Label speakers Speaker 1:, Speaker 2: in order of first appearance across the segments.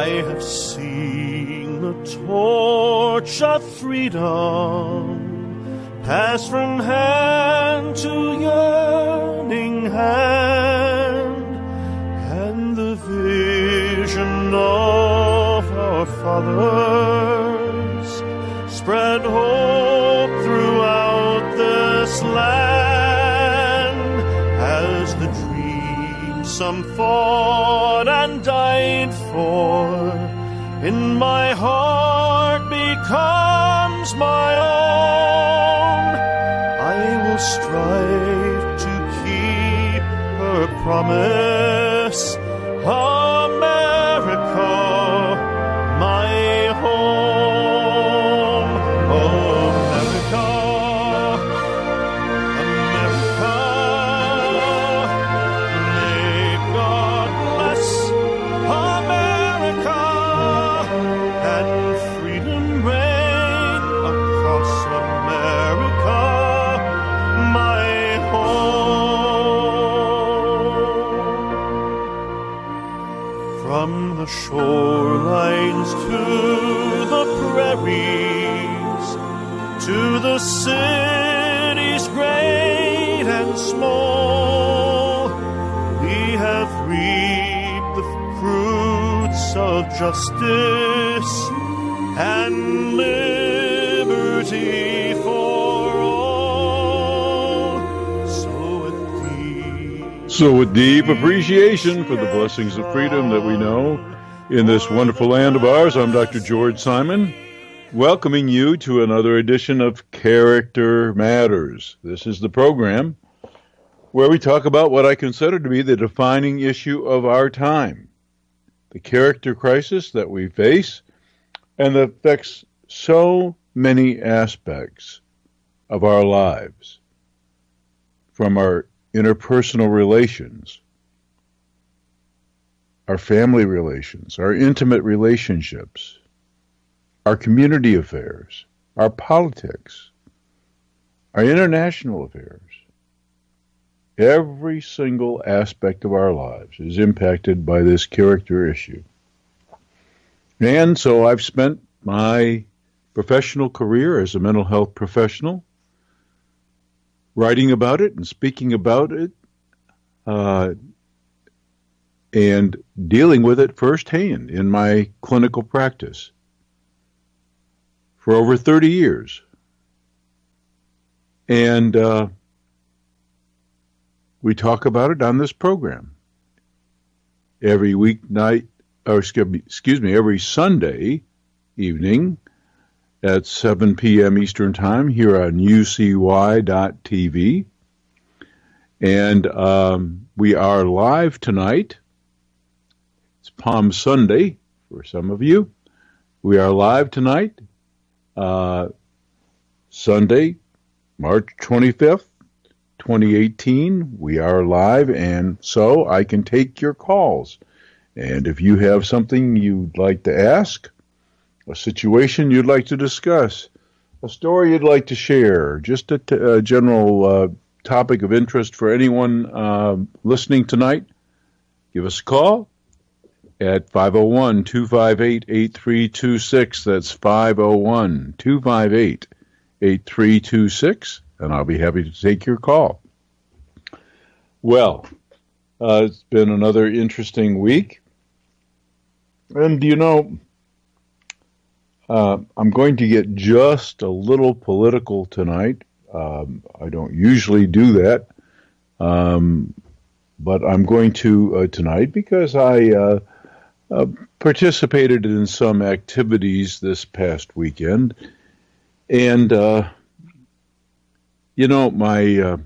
Speaker 1: I have seen the torch of freedom pass from hand to yearning hand, and the vision of our fathers spread hope throughout this land, as the dream some fought and died for in my heart becomes my own. I will strive to keep her promise, America, my home. America, America, may God bless America, and freedom reign across America, my home. From the shorelines to the prairies, to the cities great and small, we have reaped the fruits of justice and liberty for all. So with deep appreciation for the blessings of freedom that we know in this wonderful land of ours, I'm Dr. George Simon, welcoming you to another edition of Character Matters. This is the program where we talk about what I consider to be the defining issue of our time, the character crisis that we face and that affects so many aspects of our lives, from our interpersonal relations, our family relations, our intimate relationships, our community affairs, our politics, our international affairs. Every single aspect of our lives is impacted by this character issue. And so I've spent my professional career as a mental health professional writing about it and speaking about it, and dealing with it firsthand in my clinical practice for over 30 years. And we talk about it on this program every weeknight, or excuse me, every Sunday evening at 7 p.m. Eastern Time here on UCY.tv. And we are live tonight. It's Palm Sunday for some of you. We are live tonight, Sunday, March 25th, 2018. We are live, and so I can take your calls. And if you have something you'd like to ask, a situation you'd like to discuss, a story you'd like to share, just a general topic of interest for anyone listening tonight, give us a call at 501-258-8326. That's 501-258-8326, and I'll be happy to take your call. Well, it's been another interesting week. And, you know, I'm going to get just a little political tonight. I don't usually do that, but I'm going to tonight because I participated in some activities this past weekend. And, you know, my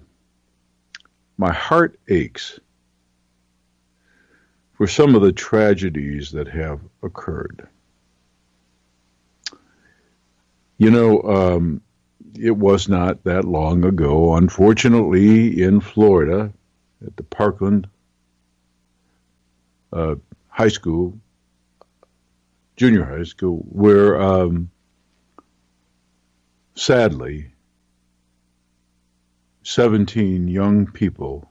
Speaker 1: heart aches for some of the tragedies that have occurred. You know, it was not that long ago, unfortunately, in Florida, at the Parkland High School, junior high school, where sadly 17 young people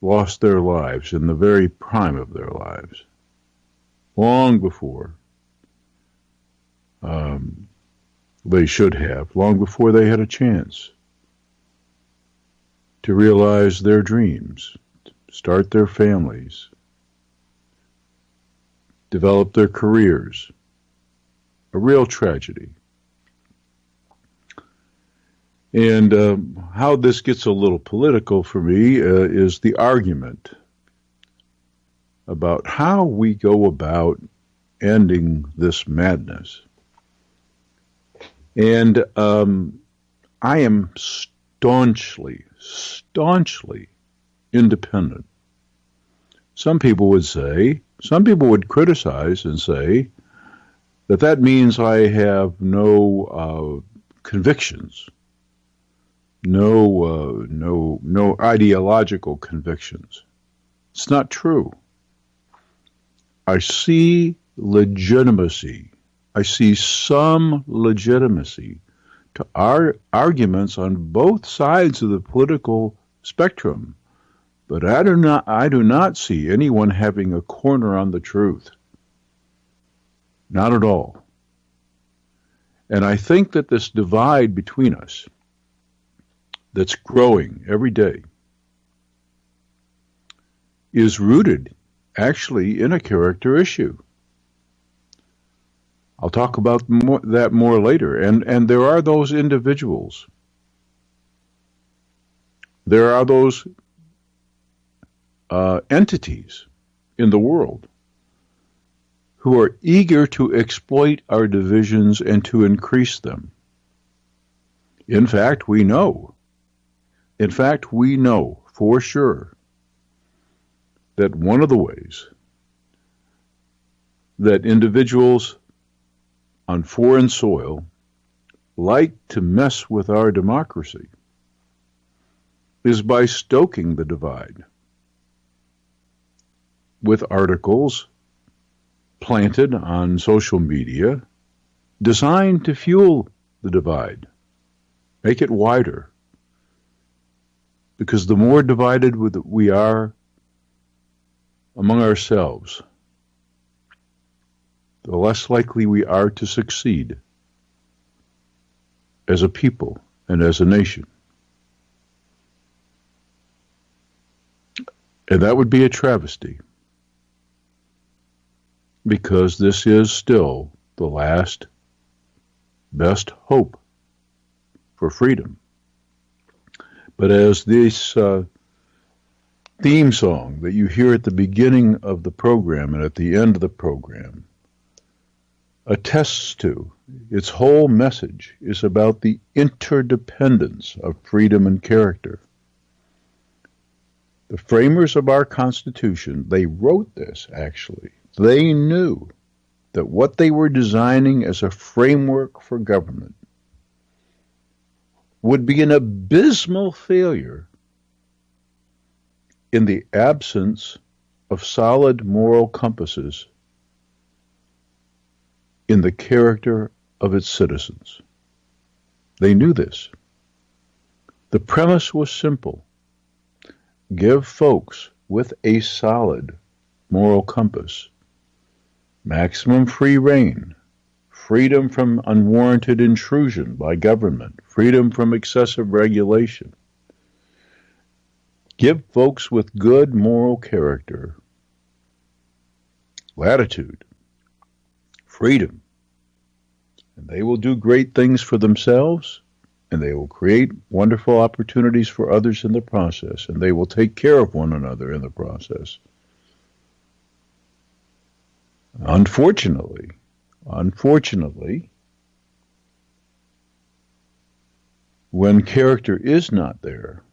Speaker 1: lost their lives in the very prime of their lives. long before they should have, long before they had a chance to realize their dreams, start their families, develop their careers. A real tragedy. And how this gets a little political for me is the argument about how we go about ending this madness. And I am staunchly independent. Some people would criticize and say that means I have no convictions, no ideological convictions. It's not true. I see legitimacy. I see some legitimacy to our arguments on both sides of the political spectrum, but I do not see anyone having a corner on the truth. Not at all. And I think that this divide between us that's growing every day is rooted actually in a character issue. I'll talk about that more later. And there are those individuals. There are those entities in the world who are eager to exploit our divisions and to increase them. In fact, we know for sure that one of the ways that individuals on foreign soil like to mess with our democracy is by stoking the divide with articles planted on social media designed to fuel the divide, make it wider. Because the more divided we are among ourselves, the less likely we are to succeed as a people and as a nation. And that would be a travesty, because this is still the last best hope for freedom. But as this theme song that you hear at the beginning of the program and at the end of the program attests to, its whole message is about the interdependence of freedom and character. The framers of our Constitution, they wrote this actually. They knew that what they were designing as a framework for government would be an abysmal failure in the absence of solid moral compasses in the character of its citizens. They knew this. The premise was simple. Give folks with a solid moral compass maximum free rein, freedom from unwarranted intrusion by government, freedom from excessive regulation. Give folks with good moral character latitude, freedom, and they will do great things for themselves, and they will create wonderful opportunities for others in the process, and they will take care of one another in the process. Unfortunately, when character is not there,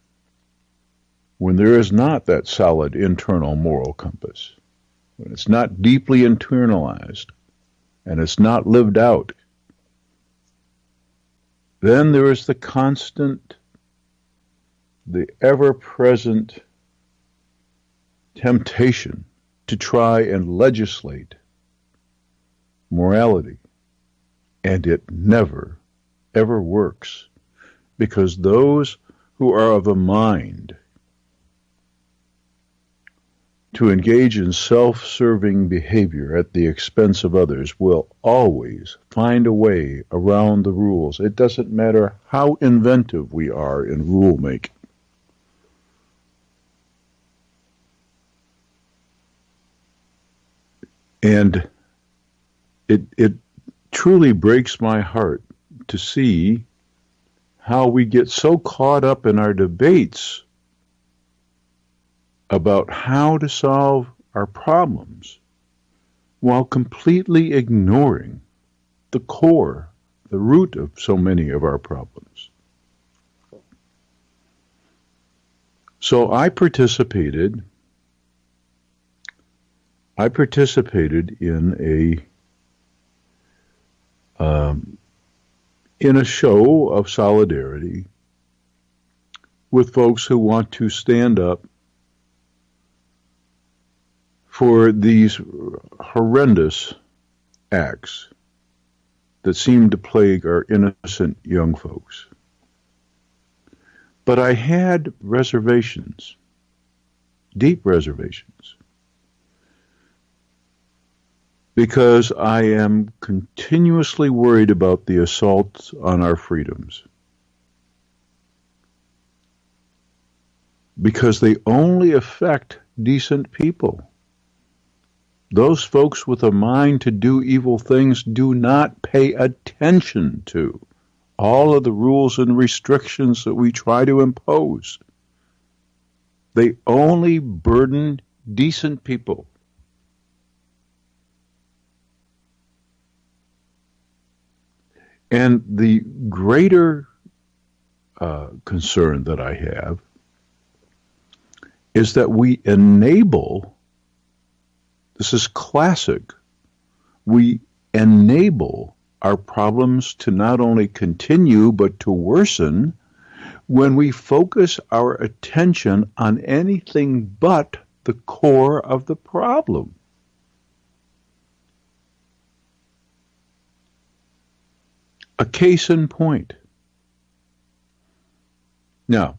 Speaker 1: when there is not that solid internal moral compass, when it's not deeply internalized and it's not lived out, then there is the constant, the ever-present temptation to try and legislate morality. And it never, ever works, because those who are of a mind to engage in self-serving behavior at the expense of others will always find a way around the rules. It doesn't matter how inventive we are in rule-making. And it truly breaks my heart to see how we get so caught up in our debates about how to solve our problems while completely ignoring the core, the root of so many of our problems. So I participated in a show of solidarity with folks who want to stand up for these horrendous acts that seem to plague our innocent young folks. But I had reservations, deep reservations, because I am continuously worried about the assaults on our freedoms. Because they only affect decent people. Those folks with a mind to do evil things do not pay attention to all of the rules and restrictions that we try to impose. They only burden decent people. And the greater concern that I have is that we enable, this is classic, we enable our problems to not only continue but to worsen when we focus our attention on anything but the core of the problem. A case in point. Now,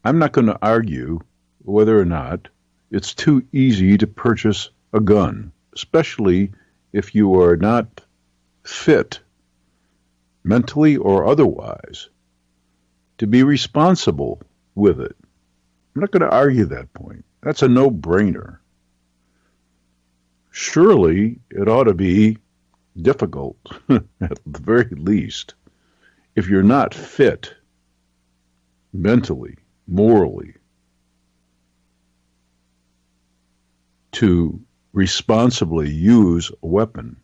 Speaker 1: I'm not going to argue whether or not it's too easy to purchase a gun, especially if you are not fit, mentally or otherwise, to be responsible with it. I'm not going to argue that point. That's a no-brainer. Surely it ought to be difficult, at the very least, if you're not fit mentally, morally, to responsibly use a weapon.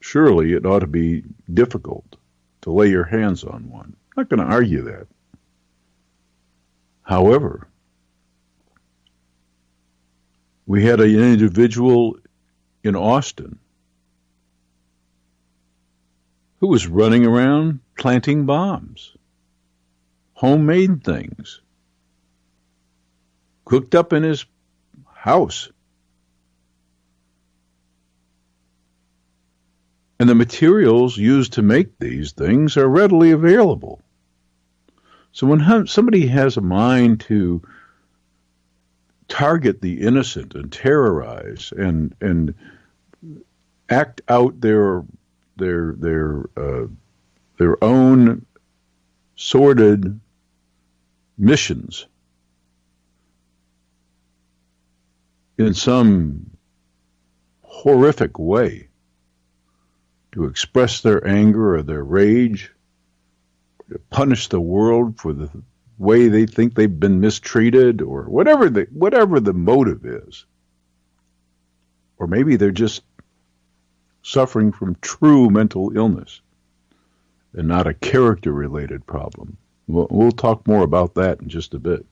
Speaker 1: Surely it ought to be difficult to lay your hands on one. I'm not going to argue that. However, we had an individual in Austin who was running around planting bombs, homemade things, cooked up in his house. And the materials used to make these things are readily available. So when somebody has a mind to target the innocent and terrorize and act out their own sordid missions in some horrific way to express their anger or their rage, to punish the world for the way they think they've been mistreated, or whatever the motive is. Or maybe they're just suffering from true mental illness and not a character-related problem. We'll talk more about that in just a bit.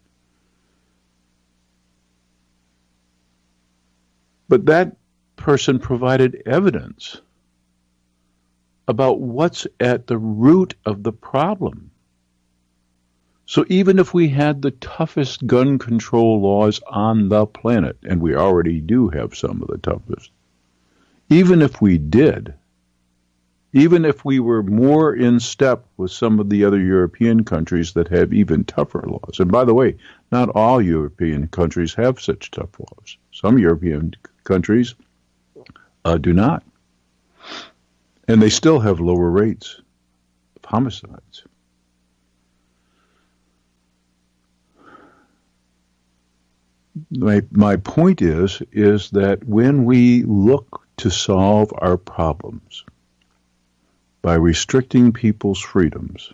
Speaker 1: But that person provided evidence about what's at the root of the problem. So even if we had the toughest gun control laws on the planet, and we already do have some of the toughest, even if we did, even if we were more in step with some of the other European countries that have even tougher laws, and by the way, not all European countries have such tough laws. Some European countries do not. And they still have lower rates of homicides. My point is that when we look to solve our problems by restricting people's freedoms,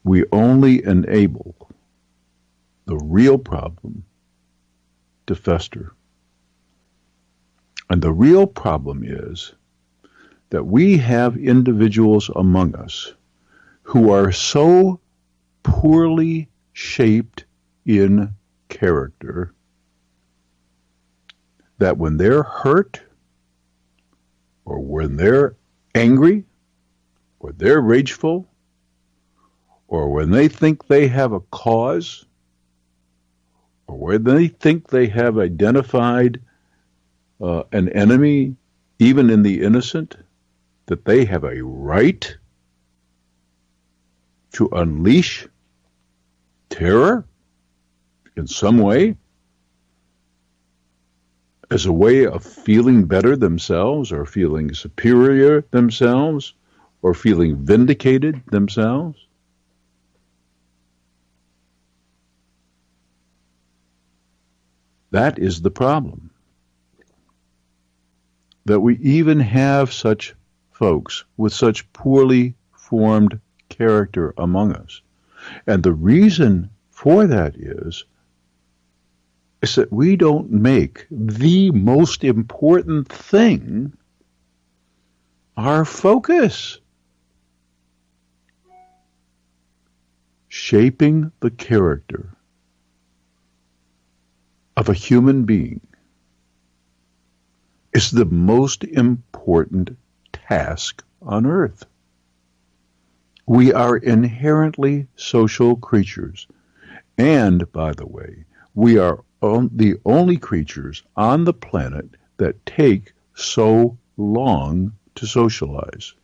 Speaker 1: we only enable the real problem to fester. And the real problem is that we have individuals among us who are so poorly shaped in character that when they're hurt, or when they're angry, or they're rageful, or when they think they have a cause, or when they think they have identified an enemy, even in the innocent, that they have a right to unleash terror in some way, as a way of feeling better themselves, or feeling superior themselves, or feeling vindicated themselves. That is the problem. That we even have such folks with such poorly formed character among us. And the reason for that is that we don't make the most important thing our focus. Shaping the character of a human being is the most important task on earth. We are inherently social creatures. And, by the way, we are the only creatures on the planet that take so long to socialize.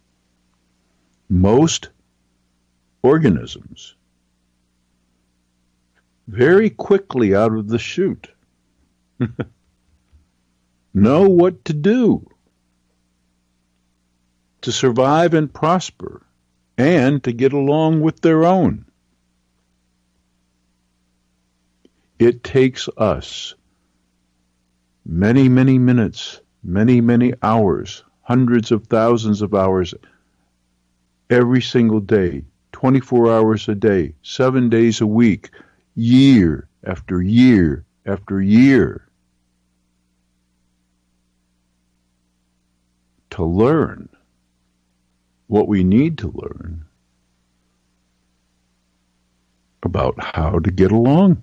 Speaker 1: Most organisms very quickly out of the chute know what to do to survive and prosper and to get along with their own. It takes us many, many minutes, many, many hours, hundreds of thousands of hours every single day, 24 hours a day, 7 days a week, year after year after year, to learn what we need to learn about how to get along,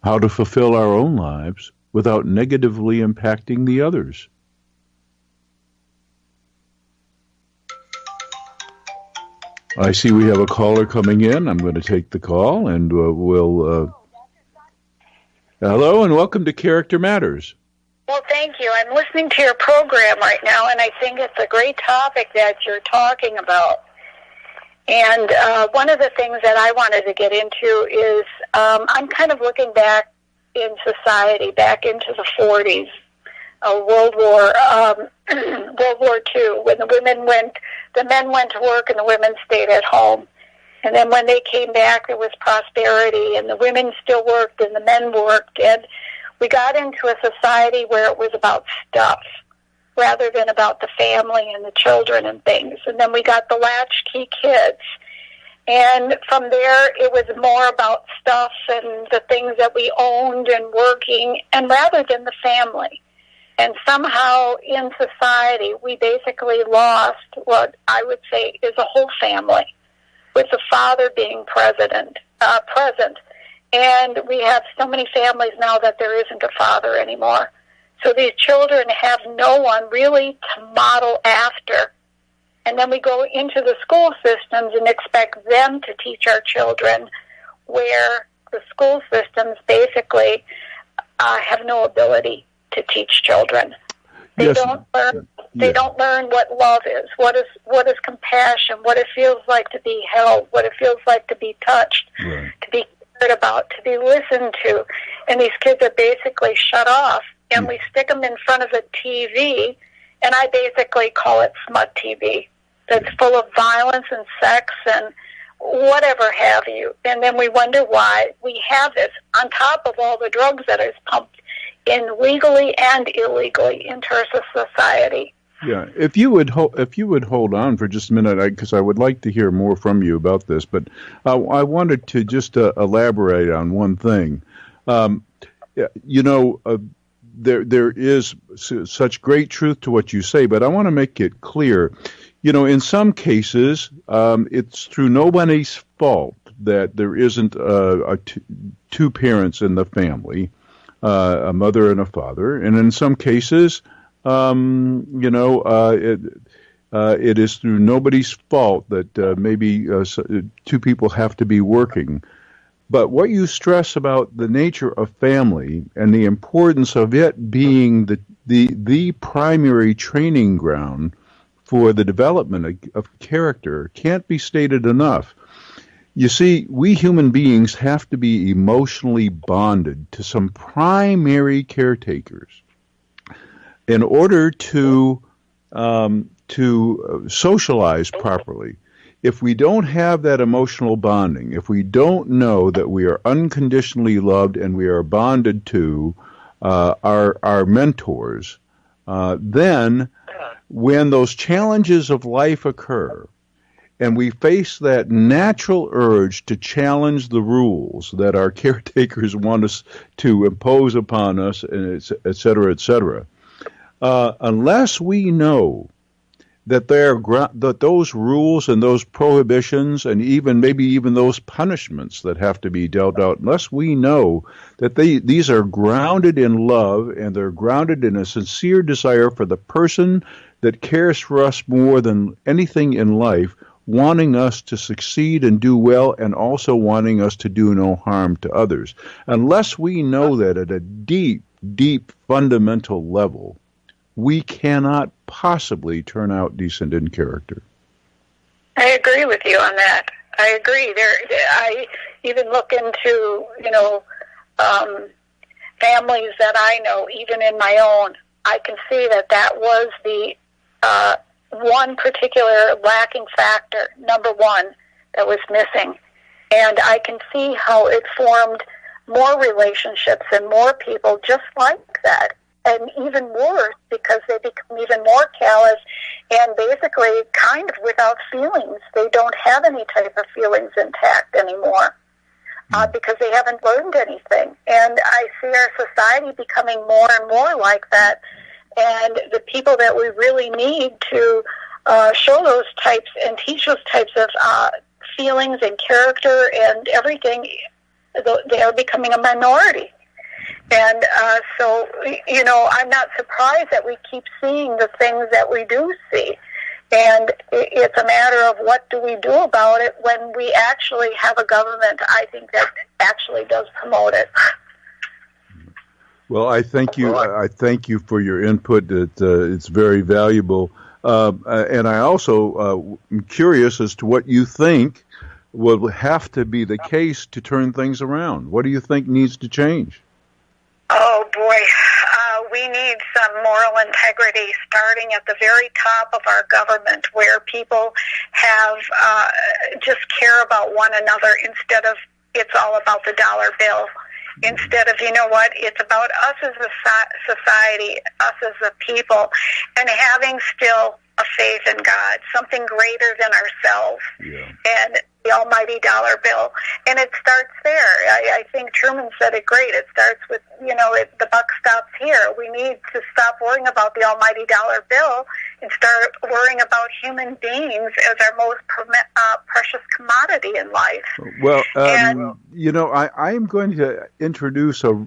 Speaker 1: how to fulfill our own lives without negatively impacting the others. I see we have a caller coming in. I'm going to take the call, and we'll... Hello, and welcome to Character Matters.
Speaker 2: Well, thank you. I'm listening to your program right now, and I think it's a great topic that you're talking about. And one of the things that I wanted to get into is I'm kind of looking back in society, back into the 40s, World War II, when the men went to work and the women stayed at home. And then when they came back, there was prosperity, and the women still worked and the men worked. And we got into a society where it was about stuff rather than about the family and the children and things. And then we got the latchkey kids. And from there, it was more about stuff and the things that we owned and working, and rather than the family. And somehow in society, we basically lost what I would say is a whole family, with the father being present. And we have so many families now that there isn't a father anymore. So these children have no one really to model after. And then we go into the school systems and expect them to teach our children, where the school systems basically have no ability to teach children. They
Speaker 1: Yes.
Speaker 2: don't learn. They don't learn what love is, what is compassion, what it feels like to be held, what it feels like to be touched,
Speaker 1: Right.
Speaker 2: to be cared about, to be listened to, and these kids are basically shut off, and we stick them in front of a TV, and I basically call it smut TV, that's full of violence and sex and whatever have you. And then we wonder why we have this on top of all the drugs that is pumped in legally and illegally into our society.
Speaker 1: Yeah, if you would hold on for just a minute, because I would like to hear more from you about this, but I wanted to just elaborate on one thing. There is such great truth to what you say, but I want to make it clear. In some cases, it's through nobody's fault that there isn't two parents in the family, a mother and a father, and in some cases, it is through nobody's fault that maybe two people have to be working. But what you stress about the nature of family and the importance of it being the primary training ground for the development of character can't be stated enough. You see, we human beings have to be emotionally bonded to some primary caretakers in order to socialize properly. If we don't have that emotional bonding, if we don't know that we are unconditionally loved and we are bonded to our mentors, then when those challenges of life occur and we face that natural urge to challenge the rules that our caretakers want us to impose upon us, et cetera, unless we know that that those rules and those prohibitions and maybe even those punishments that have to be dealt out, unless we know that these are grounded in love and they're grounded in a sincere desire for the person that cares for us more than anything in life, wanting us to succeed and do well, and also wanting us to do no harm to others. Unless we know that at a deep, deep fundamental level, we cannot possibly turn out decent in character.
Speaker 2: I agree with you on that. I agree. I even look into, families that I know, even in my own. I can see that was the one particular lacking factor, number one, that was missing. And I can see how it formed more relationships and more people just like that. And even worse, because they become even more callous and basically kind of without feelings. They don't have any type of feelings intact anymore because they haven't learned anything. And I see our society becoming more and more like that. And the people that we really need to show those types and teach those types of feelings and character and everything, they are becoming a minority. And so, I'm not surprised that we keep seeing the things that we do see. And it's a matter of what do we do about it when we actually have a government, I think, that actually does promote it.
Speaker 1: Well, I thank you. I thank you for your input. It's very valuable. And I also am curious as to what you think will have to be the case to turn things around. What do you think needs to change?
Speaker 2: Oh, boy. We need some moral integrity starting at the very top of our government where people have just care about one another instead of it's all about the dollar bill. Instead of, it's about us as a society, us as a people, and having still a faith in God, something greater than ourselves. Yeah. And the almighty dollar bill. And it starts there. I think Truman said it great. It starts with, the buck stops here. We need to stop worrying about the almighty dollar bill and start worrying about human beings as our most precious commodity in life.
Speaker 1: Well, I am going to introduce a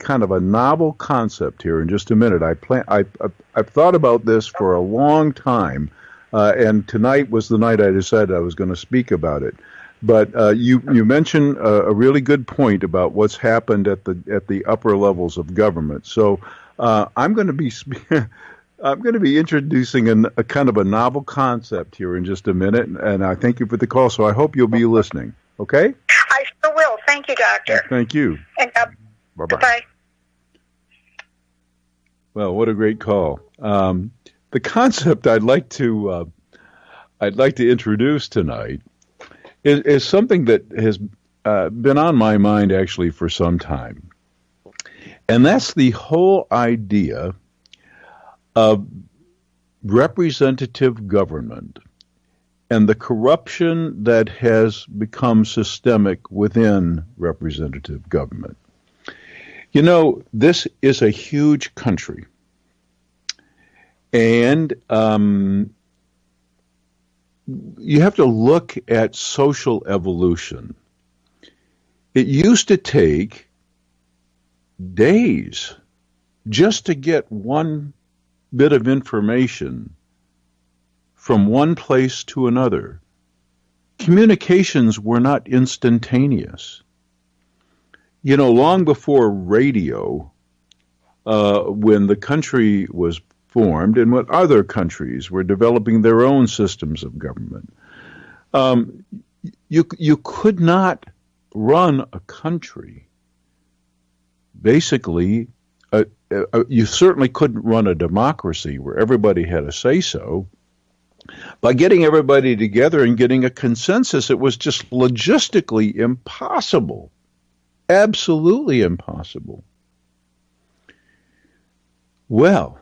Speaker 1: kind of a novel concept here in just a minute. I've thought about this for a long time. And tonight was the night I decided I was going to speak about it. But you mentioned a really good point about what's happened at the upper levels of government. So I'm going to be introducing a kind of a novel concept here in just a minute. And I thank you for the call. So I hope you'll be listening. Okay?
Speaker 2: I sure will. Thank Thank you, Doctor.
Speaker 1: Thank you.
Speaker 2: And
Speaker 1: Bye-bye.
Speaker 2: goodbye.
Speaker 1: Well, what a great call. The concept I'd like to introduce tonight is something that has been on my mind actually for some time. And that's the whole idea of representative government and the corruption that has become systemic within representative government. You know, this is a huge country. And you have to look at social evolution. It used to take days just to get one bit of information from one place to another. Communications were not instantaneous. You know, long before radio, when the country was formed and when other countries were developing their own systems of government, you could not run a country. Basically, you certainly couldn't run a democracy where everybody had a say-so. By getting everybody together and getting a consensus, it was just logistically impossible. Absolutely impossible. Well,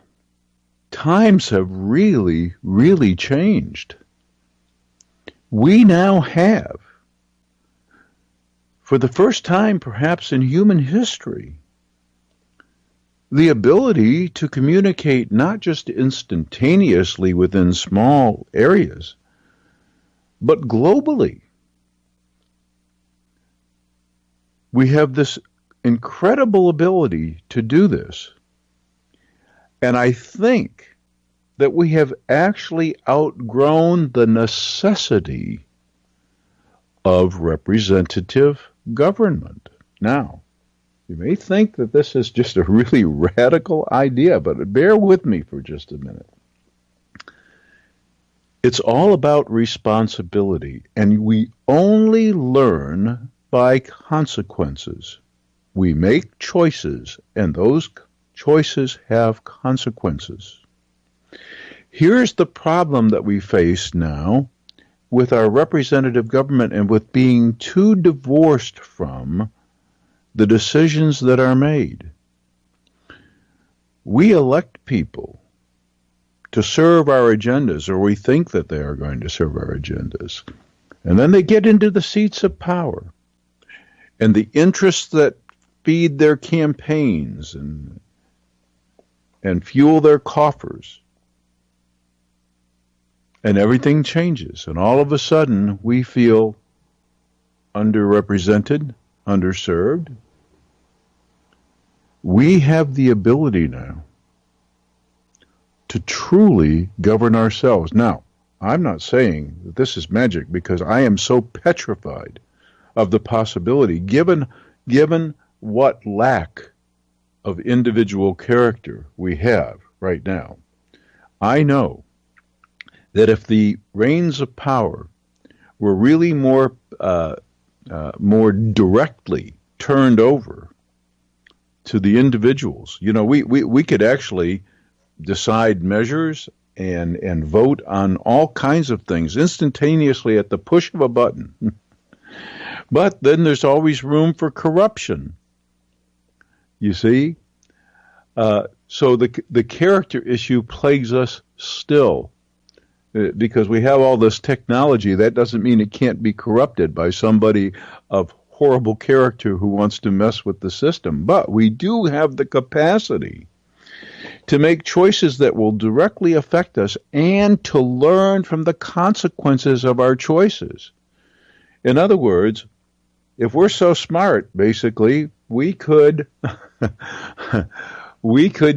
Speaker 1: times have really, really changed. We now have, for the first time perhaps in human history, the ability to communicate not just instantaneously within small areas, but globally. We have this incredible ability to do this. And I think that we have actually outgrown the necessity of representative government. Now, you may think that this is just a really radical idea, but bear with me for just a minute. It's all about responsibility, and we only learn by consequences. We make choices, and those choices have consequences. Here's the problem that we face now with our representative government and with being too divorced from the decisions that are made. We elect people to serve our agendas, or we think that they are going to serve our agendas. And then they get into the seats of power. And the interests that feed their campaigns and fuel their coffers. And everything changes. And all of a sudden, we feel underrepresented, underserved. We have the ability now to truly govern ourselves. Now, I'm not saying that this is magic, because I am so petrified of the possibility, given what lack of individual character we have right now. I know that if the reins of power were really more directly turned over to the individuals, you know, we could actually decide measures and vote on all kinds of things instantaneously at the push of a button. But then there's always room for corruption. You see? So the character issue plagues us still. Because we have all this technology, that doesn't mean it can't be corrupted by somebody of horrible character who wants to mess with the system. But we do have the capacity to make choices that will directly affect us and to learn from the consequences of our choices. In other words, if we're so smart, basically, we could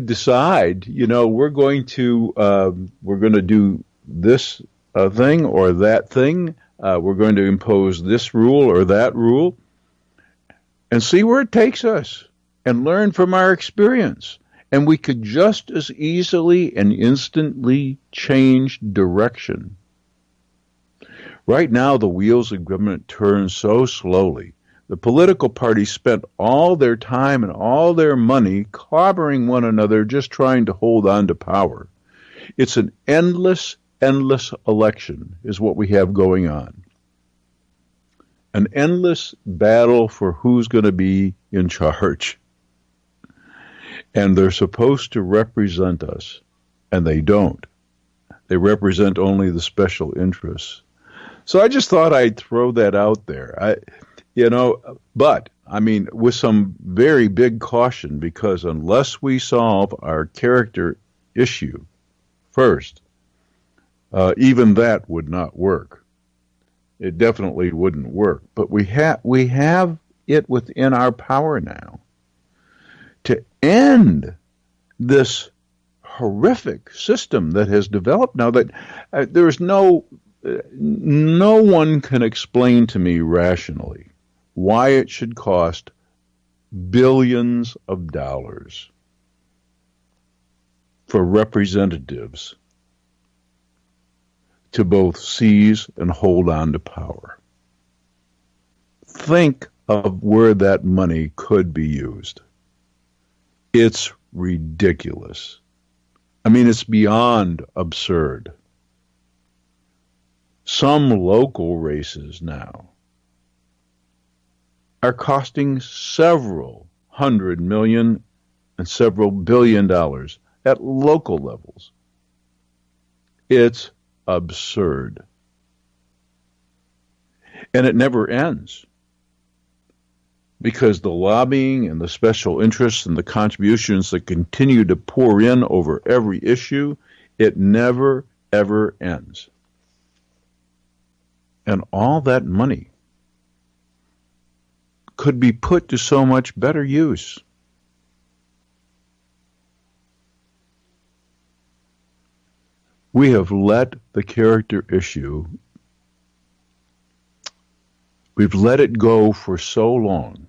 Speaker 1: decide, you know, we're going to do this thing or that thing. We're going to impose this rule or that rule, and see where it takes us, and learn from our experience. And we could just as easily and instantly change direction. Right now, the wheels of government turn so slowly The political parties spent all their time and all their money clobbering one another, just trying to hold on to power. It's an endless election is what we have going on. An endless battle for who's going to be in charge. And they're supposed to represent us, and they don't. They represent only the special interests. So I just thought I'd throw that out there. But with some very big caution, because unless we solve our character issue first, even that would not work. It definitely wouldn't work. But we have it within our power now to end this horrific system that has developed now. That there's no one can explain to me rationally why it should cost billions of dollars for representatives to both seize and hold on to power. Think of where that money could be used. It's ridiculous. It's beyond absurd. Some local races now are costing several $100 million and several $1 billion at local levels. It's absurd. And it never ends, because the lobbying and the special interests and the contributions that continue to pour in over every issue, it never, ever ends. And all that money could be put to so much better use. We have let the character issue, we've let it go for so long,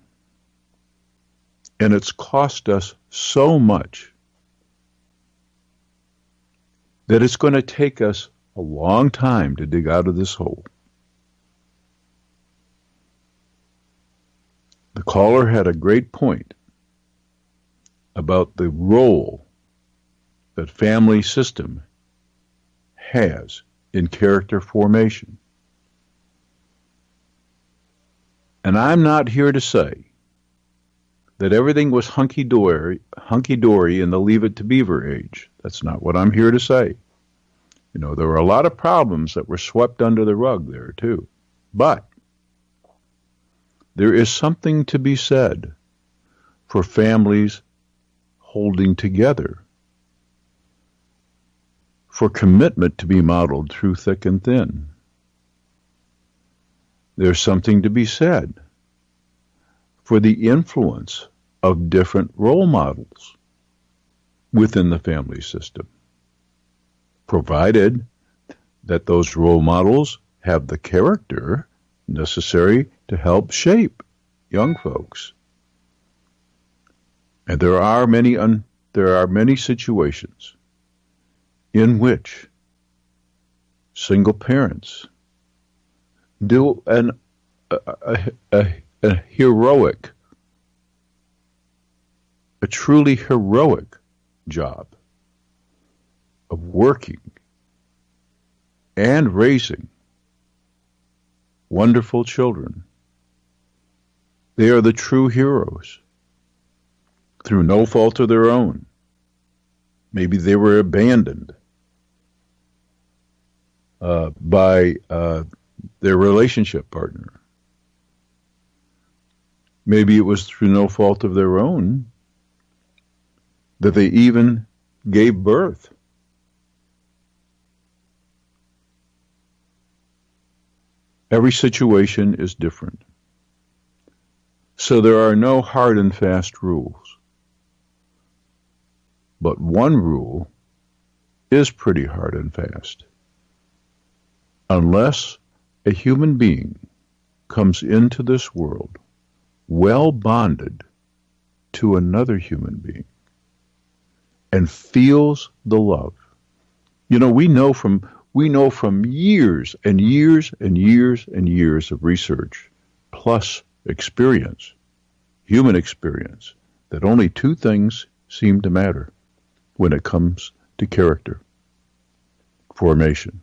Speaker 1: and it's cost us so much that it's going to take us a long time to dig out of this hole. The caller had a great point about the role that family system has in character formation. And I'm not here to say that everything was hunky-dory in the Leave It to Beaver age. That's not what I'm here to say. There were a lot of problems that were swept under the rug there too. But there is something to be said for families holding together, for commitment to be modeled through thick and thin. There's something to be said for the influence of different role models within the family system, provided that those role models have the character necessary to help shape young folks. And there are many situations in which single parents do a heroic, a truly heroic job of working and raising wonderful children. They are the true heroes through no fault of their own. Maybe they were abandoned by their relationship partner. Maybe it was through no fault of their own that they even gave birth. Every situation is different. So there are no hard and fast rules. But one rule is pretty hard and fast. Unless a human being comes into this world well bonded to another human being and feels the love. We know from years and years and years and years of research, plus experience, human experience, that only two things seem to matter when it comes to character formation.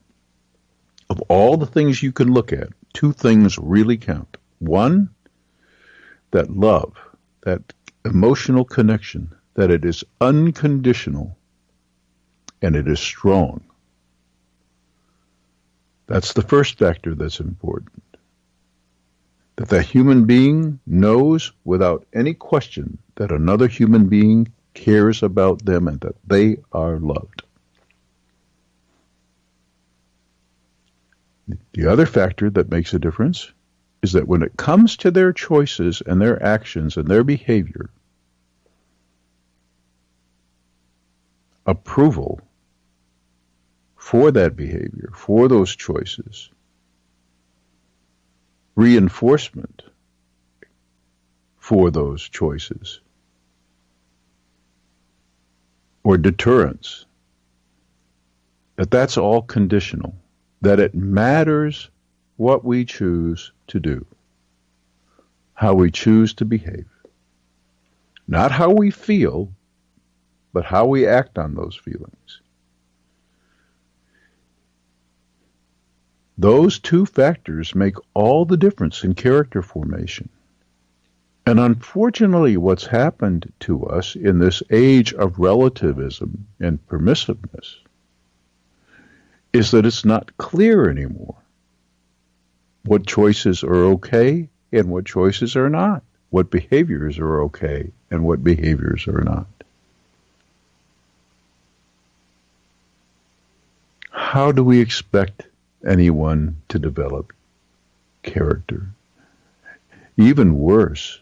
Speaker 1: Of all the things you can look at, two things really count. One, that love, that emotional connection, that it is unconditional and it is strong. That's the first factor that's important. That the human being knows without any question that another human being cares about them and that they are loved. The other factor that makes a difference is that when it comes to their choices and their actions and their behavior, approval for that behavior, for those choices, reinforcement for those choices, or deterrence, that's all conditional, that it matters what we choose to do, how we choose to behave. Not how we feel, but how we act on those feelings. Those two factors make all the difference in character formation. And unfortunately, what's happened to us in this age of relativism and permissiveness is that it's not clear anymore what choices are okay and what choices are not, what behaviors are okay and what behaviors are not. How do we expect anyone to develop character? Even worse,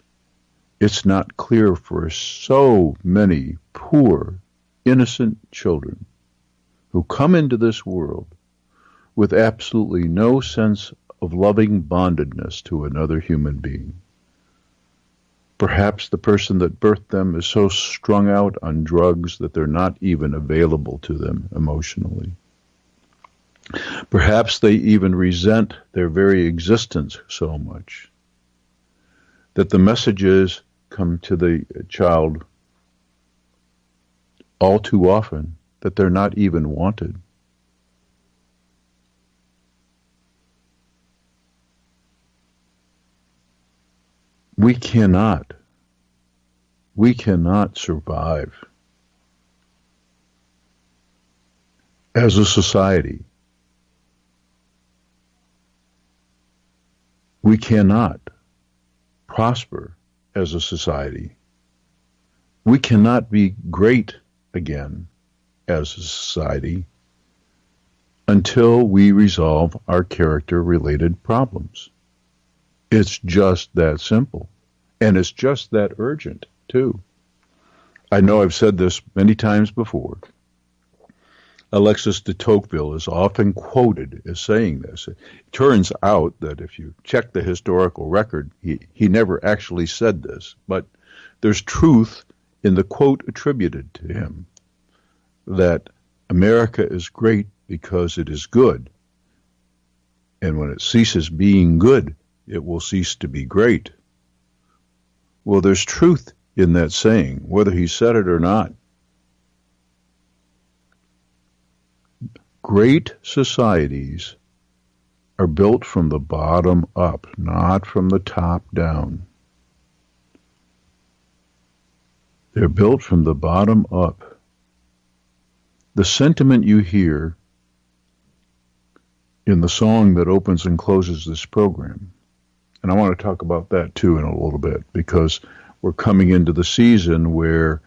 Speaker 1: it's not clear for so many poor, innocent children who come into this world with absolutely no sense of loving bondedness to another human being. Perhaps the person that birthed them is so strung out on drugs that they're not even available to them emotionally. Perhaps they even resent their very existence so much that the messages come to the child all too often that they're not even wanted. We cannot survive as a society. We cannot prosper as a society. We cannot be great again as a society until we resolve our character-related problems. It's just that simple. And it's just that urgent, too. I know I've said this many times before. Alexis de Tocqueville is often quoted as saying this. It turns out that if you check the historical record, he never actually said this, but there's truth in the quote attributed to him, that America is great because it is good, and when it ceases being good, it will cease to be great. Well, there's truth in that saying, whether he said it or not. Great societies are built from the bottom up, not from the top down. They're built from the bottom up. The sentiment you hear in the song that opens and closes this program, and I want to talk about that too in a little bit, because we're coming into the season where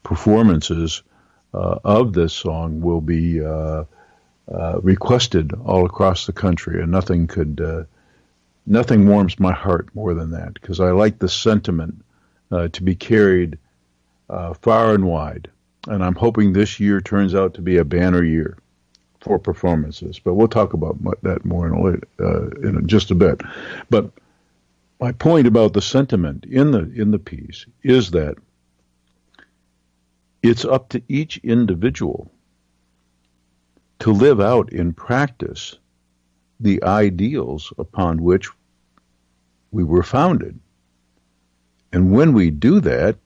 Speaker 1: performances of this song will be requested all across the country, and nothing warms my heart more than that, because I like the sentiment to be carried far and wide, and I'm hoping this year turns out to be a banner year for performances. But we'll talk about that more in just a bit. But my point about the sentiment in the piece is that it's up to each individual to live out in practice the ideals upon which we were founded. And when we do that,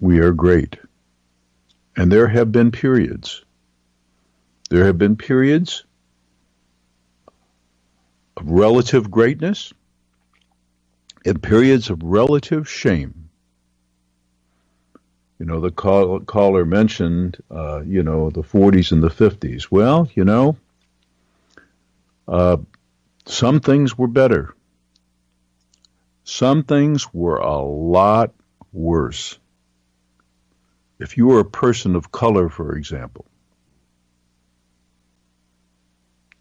Speaker 1: we are great. And there have been periods. There have been periods of relative greatness and periods of relative shame. You know, the caller mentioned, the 40s and the 50s. Well, some things were better. Some things were a lot worse. If you were a person of color, for example,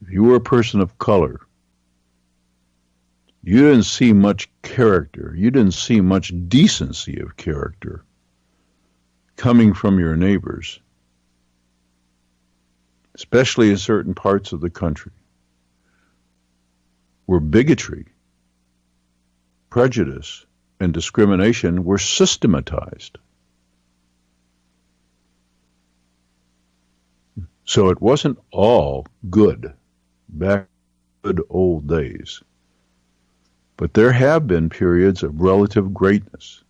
Speaker 1: you didn't see much character. You didn't see much decency of character coming from your neighbors, especially in certain parts of the country where bigotry, prejudice, and discrimination were systematized. So it wasn't all good back in the good old days. But there have been periods of relative greatness.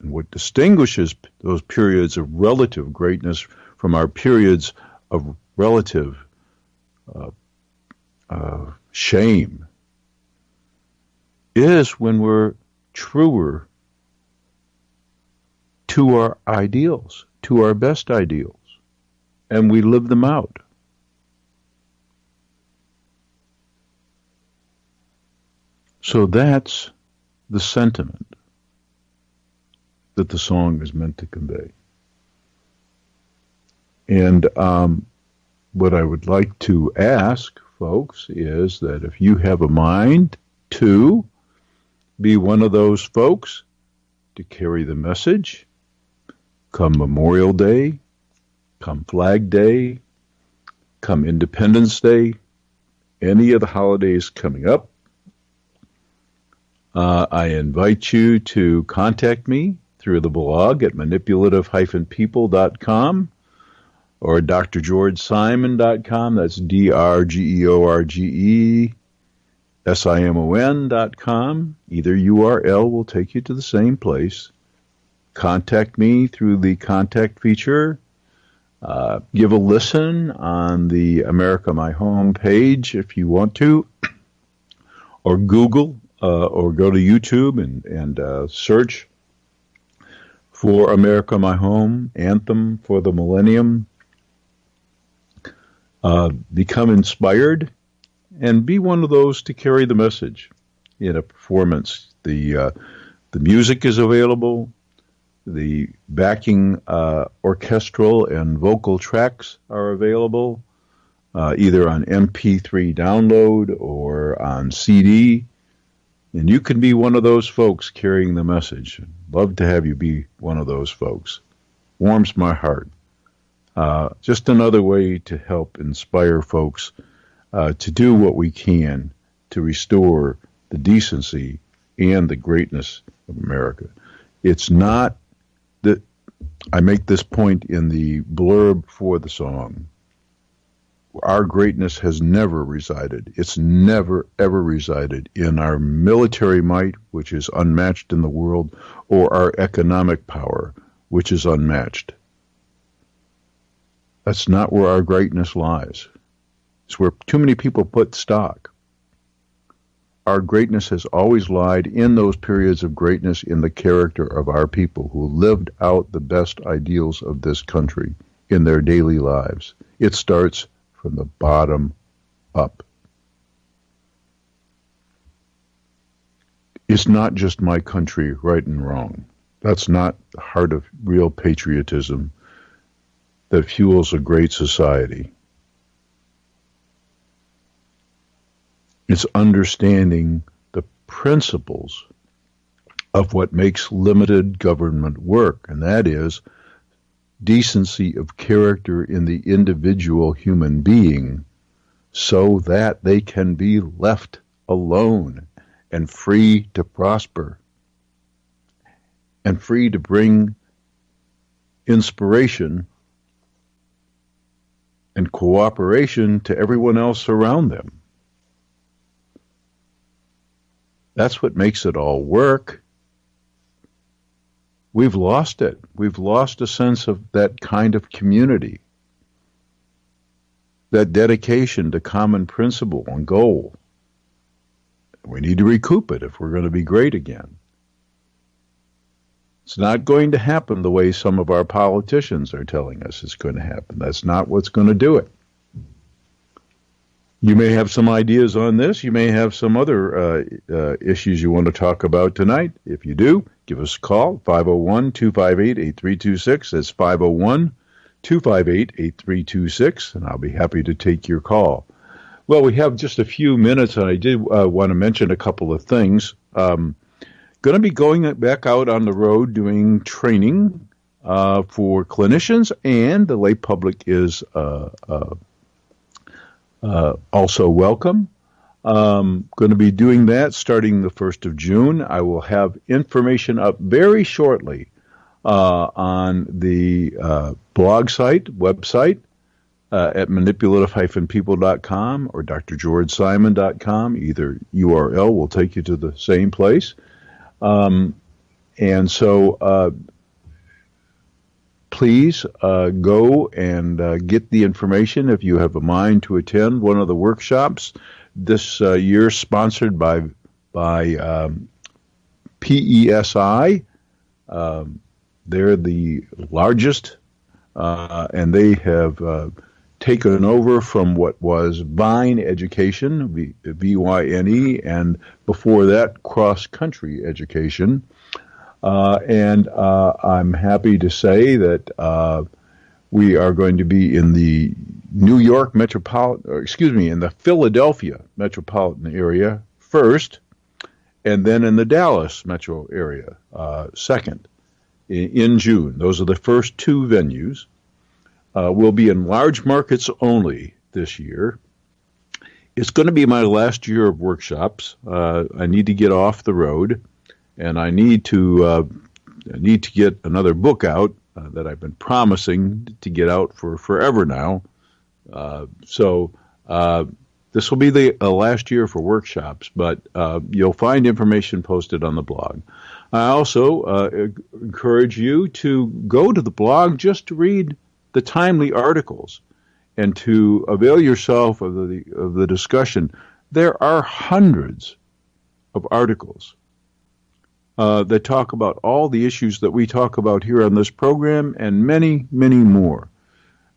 Speaker 1: And what distinguishes those periods of relative greatness from our periods of relative shame is when we're truer to our ideals, to our best ideals, and we live them out. So that's the sentiment that the song is meant to convey. And what I would like to ask folks is that if you have a mind to be one of those folks to carry the message, come Memorial Day, come Flag Day, come Independence Day, any of the holidays coming up, I invite you to contact me through the blog at manipulative-people.com or drgeorgesimon.com. That's drgeorgesimon.com. Either URL will take you to the same place. Contact me through the contact feature. Give a listen on the America My Home page if you want to, or Google, or go to YouTube and search for America My Home, Anthem for the Millennium. Become inspired and be one of those to carry the message in a performance. The music is available. The backing orchestral and vocal tracks are available, either on MP3 download or on CD. And you can be one of those folks carrying the message. Love to have you be one of those folks. Warms my heart. Just another way to help inspire folks to do what we can to restore the decency and the greatness of America. It's not that I make this point in the blurb for the song. Our greatness has never resided. It's never, ever resided in our military might, which is unmatched in the world, or our economic power, which is unmatched. That's not where our greatness lies. It's where too many people put stock. Our greatness has always lied in those periods of greatness in the character of our people who lived out the best ideals of this country in their daily lives. It starts from the bottom up. It's not just my country, right and wrong. That's not the heart of real patriotism that fuels a great society. It's understanding the principles of what makes limited government work, and that is decency of character in the individual human being so that they can be left alone and free to prosper and free to bring inspiration and cooperation to everyone else around them. That's what makes it all work. We've lost it. We've lost a sense of that kind of community, that dedication to common principle and goal. We need to recoup it if we're going to be great again. It's not going to happen the way some of our politicians are telling us it's going to happen. That's not what's going to do it. You may have some ideas on this. You may have some other issues you want to talk about tonight. If you do, give us a call, 501-258-8326. That's 501-258-8326, and I'll be happy to take your call. Well, we have just a few minutes, and I did want to mention a couple of things. Going to be going back out on the road doing training for clinicians, and the lay public is also welcome. Going to be doing that starting the 1st of June. I will have information up very shortly on the website at manipulative-people.com or drgeorgesimon.com. Either URL will take you to the same place. And so please go and get the information if you have a mind to attend one of the workshops this year, sponsored by PESI. They're the largest, and they have taken over from what was Vine Education, VYNE, and before that, Cross Country Education. And I'm happy to say that we are going to be in the in the Philadelphia metropolitan area first, and then in the Dallas metro area second in June. Those are the first two venues. We'll be in large markets only this year. It's going to be my last year of workshops. I need to get off the road, and I need to get another book out that I've been promising to get out for forever now. So this will be the last year for workshops, but you'll find information posted on the blog. I also encourage you to go to the blog just to read the timely articles and to avail yourself of the discussion. There are hundreds of articles that talk about all the issues that we talk about here on this program and many, many more,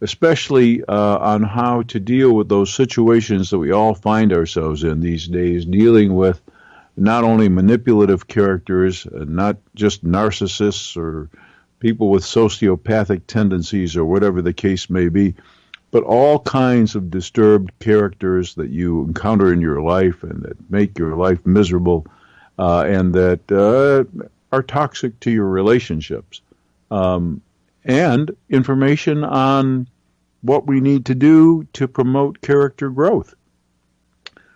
Speaker 1: especially on how to deal with those situations that we all find ourselves in these days, dealing with not only manipulative characters, not just narcissists or people with sociopathic tendencies or whatever the case may be, but all kinds of disturbed characters that you encounter in your life and that make your life miserable and that are toxic to your relationships. And information on what we need to do to promote character growth.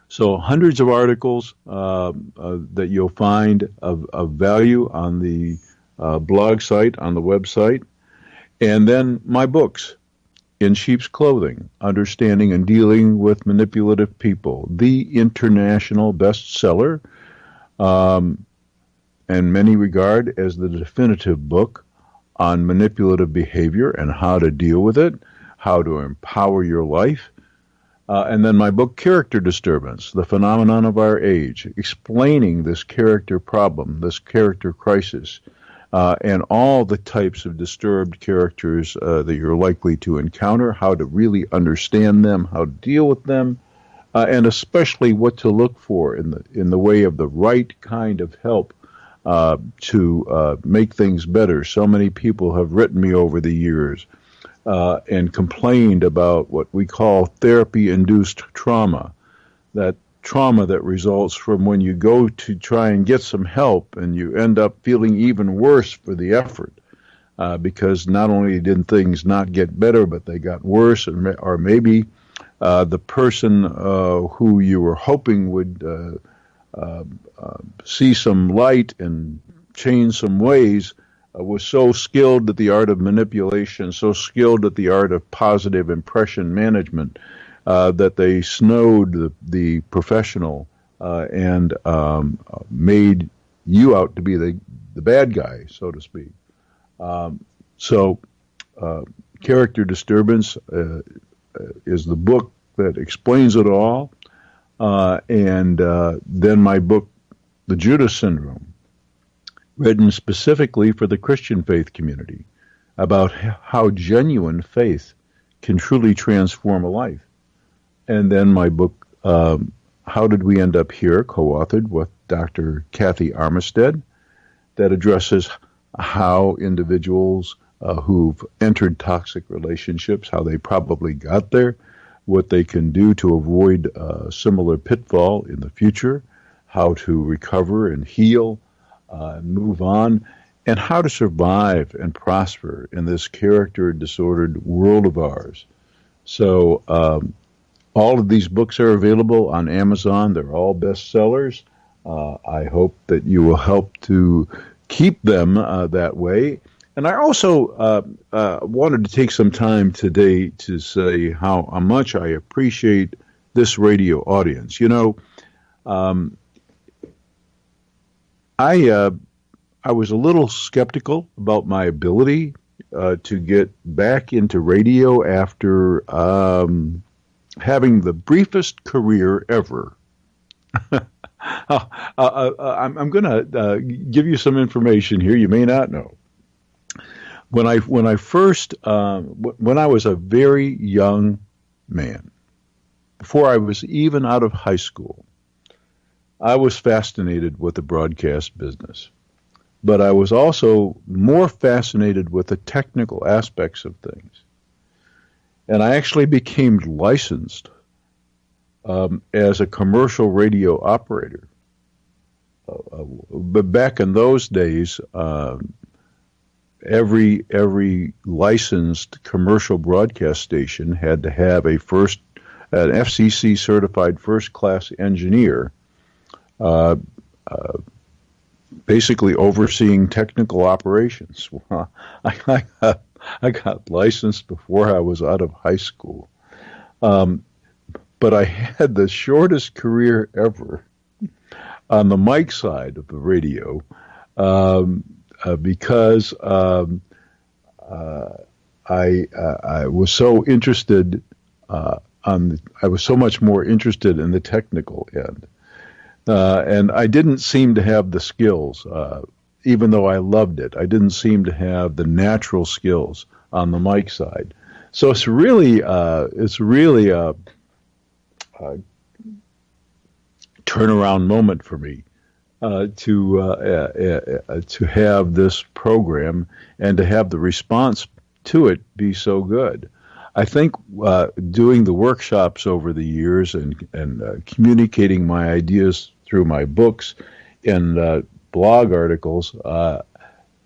Speaker 1: So hundreds of articles that you'll find of value on the blog site, on the website, and then my books, In Sheep's Clothing, Understanding and Dealing with Manipulative People, the international bestseller, and many regard as the definitive book on manipulative behavior and how to deal with it, how to empower your life. And then my book, Character Disturbance, The Phenomenon of Our Age, explaining this character problem, this character crisis, and all the types of disturbed characters that you're likely to encounter, how to really understand them, how to deal with them, and especially what to look for in the way of the right kind of help to make things better. So many people have written me over the years and complained about what we call therapy-induced trauma, that trauma that results from when you go to try and get some help and you end up feeling even worse for the effort because not only did things not get better, but they got worse, or maybe the person who you were hoping would see some light and change some ways was so skilled at the art of manipulation, so skilled at the art of positive impression management, that they snowed the professional and made you out to be the bad guy, so to speak. So Character Disturbance is the book that explains it all. And then my book, The Judas Syndrome, written specifically for the Christian faith community, about how genuine faith can truly transform a life. And then my book, How Did We End Up Here, co-authored with Dr. Kathy Armistead, that addresses how individuals who've entered toxic relationships, how they probably got there, what they can do to avoid a similar pitfall in the future, how to recover and heal, move on, and how to survive and prosper in this character-disordered world of ours. So all of these books are available on Amazon. They're all bestsellers. I hope that you will help to keep them that way. And I also wanted to take some time today to say how much I appreciate this radio audience. You know, I was a little skeptical about my ability to get back into radio after having the briefest career ever. I'm going to give you some information here you may not know. When I was a very young man, before I was even out of high school, I was fascinated with the broadcast business. But I was also more fascinated with the technical aspects of things. And I actually became licensed as a commercial radio operator. But back in those days, every licensed commercial broadcast station had to have an FCC certified first class engineer, basically overseeing technical operations. Well, I got licensed before I was out of high school, but I had the shortest career ever on the mic side of the radio. Because I was so interested I was so much more interested in the technical end, and I didn't seem to have the skills, even though I loved it. I didn't seem to have the natural skills on the mic side. So it's really a turnaround moment for me. To have this program and to have the response to it be so good. I think doing the workshops over the years and communicating my ideas through my books and blog articles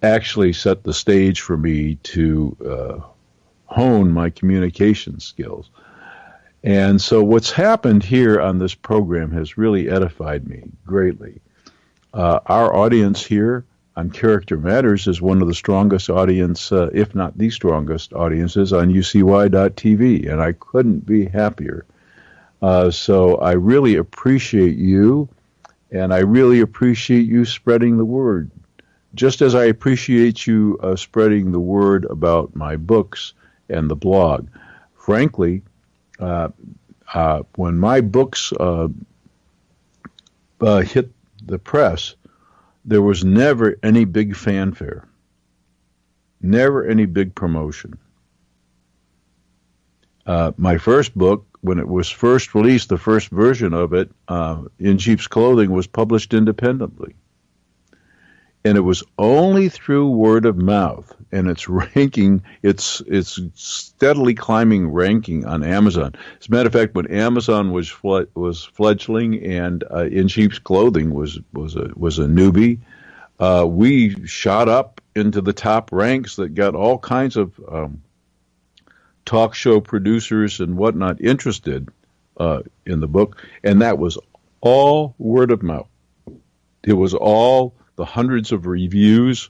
Speaker 1: actually set the stage for me to hone my communication skills. And so what's happened here on this program has really edified me greatly. Our audience here on Character Matters is one of the strongest audience, if not the strongest audiences on UCY.TV, and I couldn't be happier. So I really appreciate you, and I really appreciate you spreading the word, just as I appreciate you spreading the word about my books and the blog. Frankly, when my books hit the press, there was never any big fanfare, never any big promotion. My first book, when it was first released, the first version of it, In Sheep's Clothing, was published independently. And it was only through word of mouth and its ranking, its steadily climbing ranking on Amazon. As a matter of fact, when Amazon was fledgling and In Sheep's Clothing was a newbie, we shot up into the top ranks that got all kinds of talk show producers and whatnot interested in the book, and that was all word of mouth. It was all the hundreds of reviews,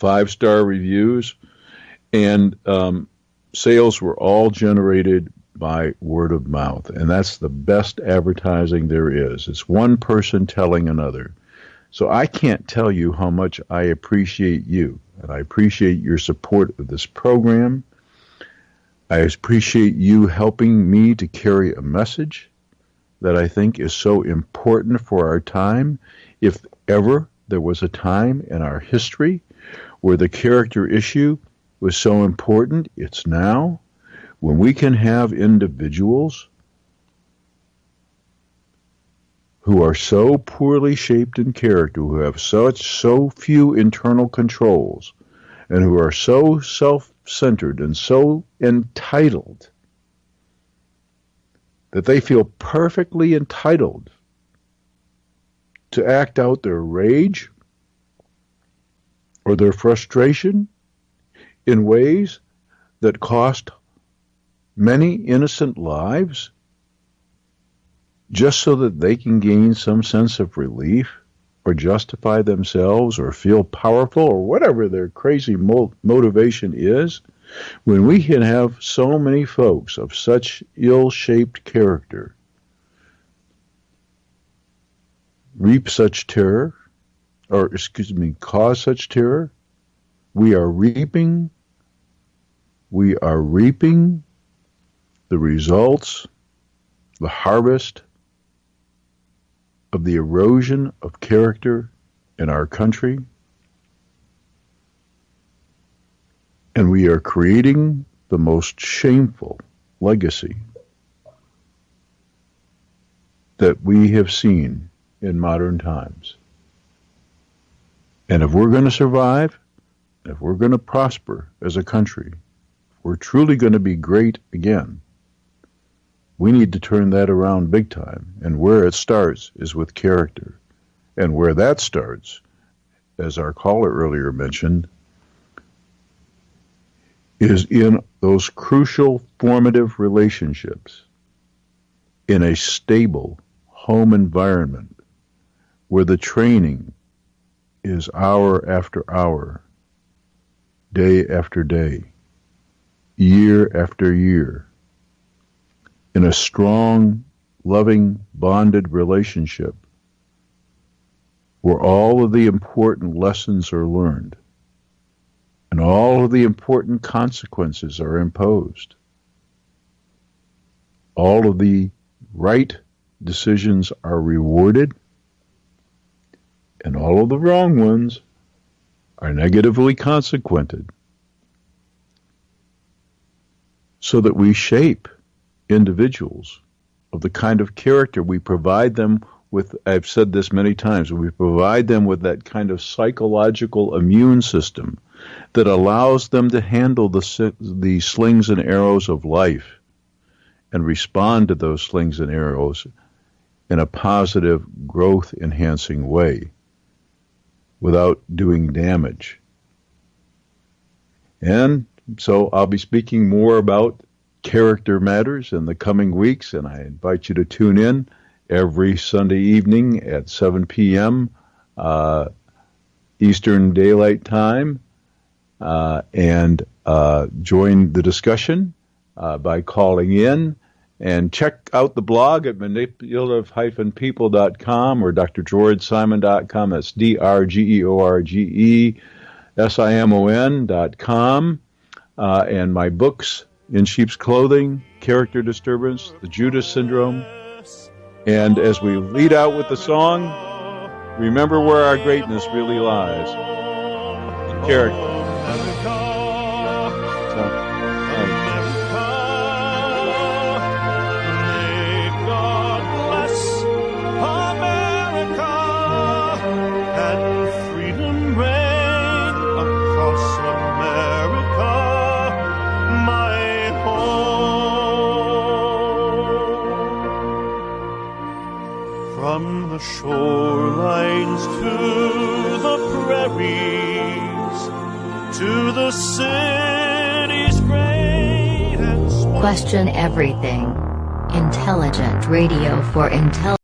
Speaker 1: 5-star reviews, and sales were all generated by word of mouth. And that's the best advertising there is. It's one person telling another. So I can't tell you how much I appreciate you, and I appreciate your support of this program. I appreciate you helping me to carry a message that I think is so important for our time. If ever there was a time in our history where the character issue was so important, it's now, when we can have individuals who are so poorly shaped in character, who have so few internal controls, and who are so self-centered and so entitled that they feel perfectly entitled to act out their rage or their frustration in ways that cost many innocent lives, just so that they can gain some sense of relief or justify themselves or feel powerful or whatever their crazy motivation is. When we can have so many folks of such ill-shaped character reap such terror, cause such terror, we are reaping the results, the harvest of the erosion of character in our country, and we are creating the most shameful legacy that we have seen in modern times. And if we're going to survive, if we're going to prosper as a country, if we're truly going to be great again, we need to turn that around big time. And where it starts is with character. And where that starts, as our caller earlier mentioned, is in those crucial formative relationships in a stable home environment where the training is hour after hour, day after day, year after year, in a strong, loving, bonded relationship where all of the important lessons are learned and all of the important consequences are imposed. All of the right decisions are rewarded, and all of the wrong ones are negatively consequented, so that we shape individuals of the kind of character we provide them with. I've said this many times, we provide them with that kind of psychological immune system that allows them to handle the slings and arrows of life and respond to those slings and arrows in a positive, growth-enhancing way without doing damage. And so I'll be speaking more about character matters in the coming weeks, and I invite you to tune in every Sunday evening at 7 p.m. Eastern Daylight Time, and join the discussion by calling in, and check out the blog at manipulative-people.com or drgeorgesimon.com. That's drgeorgesimon.com, and my books, In Sheep's Clothing, Character Disturbance, The Judas Syndrome. And as we lead out with the song, remember where our greatness really lies. In character.
Speaker 3: From the shorelines to the prairies, to the cities great and small.
Speaker 4: Question everything. Intelligent radio for intelligent.